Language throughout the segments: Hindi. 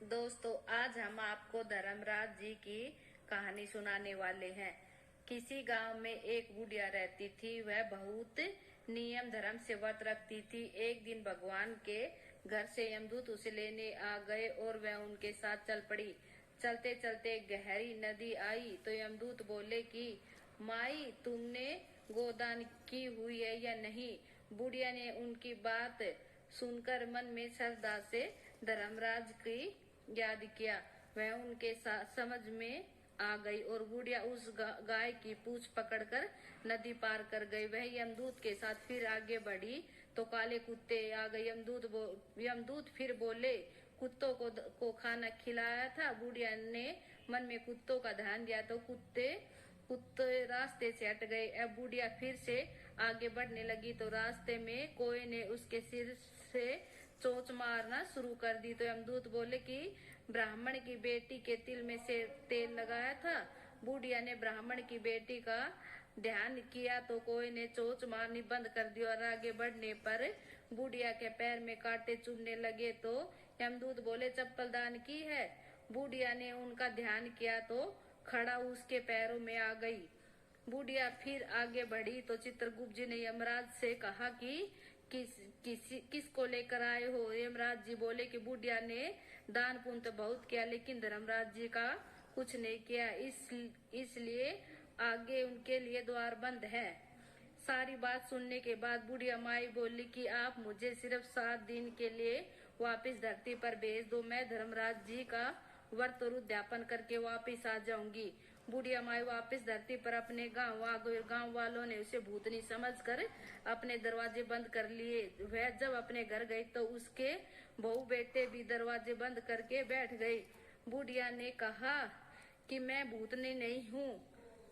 दोस्तों, आज हम आपको धर्मराज जी की कहानी सुनाने वाले हैं। किसी गांव में एक बुढ़िया रहती थी। वह बहुत नियम धर्म से व्रत रखती थी। एक दिन भगवान के घर से यमदूत उसे लेने आ गए और वह उनके साथ चल पड़ी। चलते चलते गहरी नदी आई तो यमदूत बोले कि माई, तुमने गोदान की हुई है या नहीं। बुढ़िया ने उनकी बात सुनकर मन में श्रद्धा से धर्मराज की याद किया। वह उनके समझ में आ गई और बुढ़िया उस गाय की पूंछ पकड़कर नदी पार कर गई। वह यमदूत के साथ फिर आगे बढ़ी तो काले कुत्ते आ गए। यमदूत फिर बोले, कुत्तों को खाना खिलाया था। बुढ़िया ने मन में कुत्तों का ध्यान दिया तो कुत्ते रास्ते से हट गए। अब बुढ़िया फिर से आगे बढ़ने लगी तो रास्ते में कोई ने उसके सिर से चोंच मारना शुरू कर दी। तो यमदूत बोले कि ब्राह्मण की बेटी के तिल में से तेल लगाया था। बुढ़िया ने ब्राह्मण की बेटी का ध्यान किया तो कोई ने चोंच मारनी बंद कर दी और आगे बढ़ने पर बुढ़िया के पैर में कांटे चुभने लगे। तो यमदूत बोले, चप्पल दान की है। बुढ़िया ने उनका ध्यान किया तो खड़ा उसके पैरों में आ गई। बुढ़िया फिर आगे बढ़ी तो चित्रगुप्त जी ने यमराज से कहा कि किसको लेकर आए हो। यमराज जी बोले कि बुढ़िया ने दान पुण्य तो बहुत किया लेकिन धर्मराज जी का कुछ नहीं किया, इसलिए आगे उनके लिए द्वार बंद है। सारी बात सुनने के बाद बुढ़िया माई बोली कि आप मुझे सिर्फ 7 दिन के लिए वापस धरती पर भेज दो। मैं धर्मराज जी का व्रत और उद्यापन करके वापस आ जाऊंगी। बुढ़िया माई वापस धरती पर अपने गांव आ गई। गांव वालों ने उसे भूतनी समझकर अपने दरवाजे बंद कर लिए। वह जब अपने घर गई तो उसके बहू बेटे भी दरवाजे बंद करके बैठ गए। बुढ़िया ने कहा कि मैं भूतनी नहीं हूँ,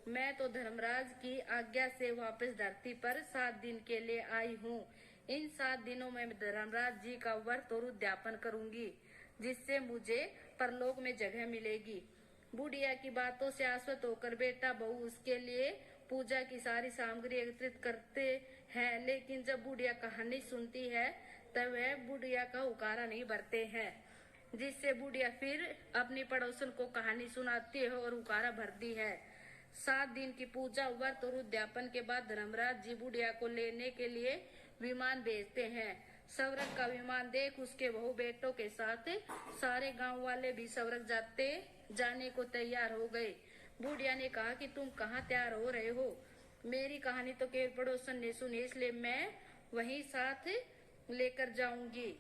मैं तो धर्मराज की आज्ञा से वापस धरती पर 7 दिन के लिए आई हूँ। इन 7 दिनों में धर्मराज जी का व्रत और उद्यापन करूंगी, जिससे मुझे परलोक में जगह मिलेगी। बुढ़िया की बातों से आश्वस्त होकर बेटा बहू उसके लिए पूजा की सारी सामग्री एकत्रित करते हैं, लेकिन जब बुढ़िया कहानी सुनती है तब वह बुढ़िया का हुकारा नहीं भरते हैं, जिससे बुढ़िया फिर अपनी पड़ोसन को कहानी सुनाती है और हुकारा भरती है। 7 दिन की पूजा व्रत और उद्यापन के बाद धर्मराज जी बुढ़िया को लेने के लिए विमान भेजते हैं। स्वर्ग का विमान देख उसके बहू बेटों के साथ सारे गांव वाले भी स्वर्ग जाने को तैयार हो गए। बुढ़िया ने कहा कि तुम कहाँ तैयार हो रहे हो? मेरी कहानी तो केवल पड़ोसन ने सुनी, इसलिए मैं वहीं साथ लेकर जाऊंगी।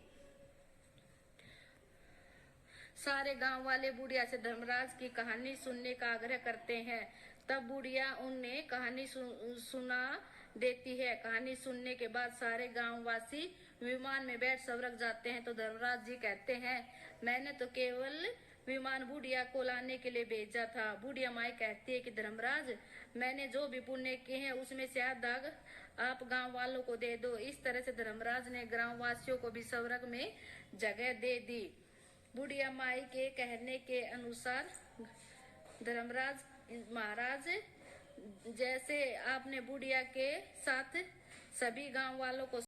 सारे गांव वाले बुढ़िया से धर्मराज की कहानी सुनने का आग्रह करते हैं। तब बुढ़िया उन्हें कहानी सुना देती है। कहानी सुनने के बाद सारे गांववासी विमान में बैठ स्वर्ग जाते हैं। तो धर्मराज जी कहते हैं, मैंने तो केवल विमान बुढ़िया को लाने के लिए भेजा था। बुढ़िया माई कहती है कि धर्मराज, मैंने जो भी पुण्य किए हैं उसमें से आधा आप गांव वालों को दे दो। इस तरह से धर्मराज ने ग्राम वासियों को भी स्वर्ग में जगह दे दी। बुढ़िया माई के कहने के अनुसार धर्मराज महाराज, जैसे आपने बुढ़िया के साथ सभी गांव वालों को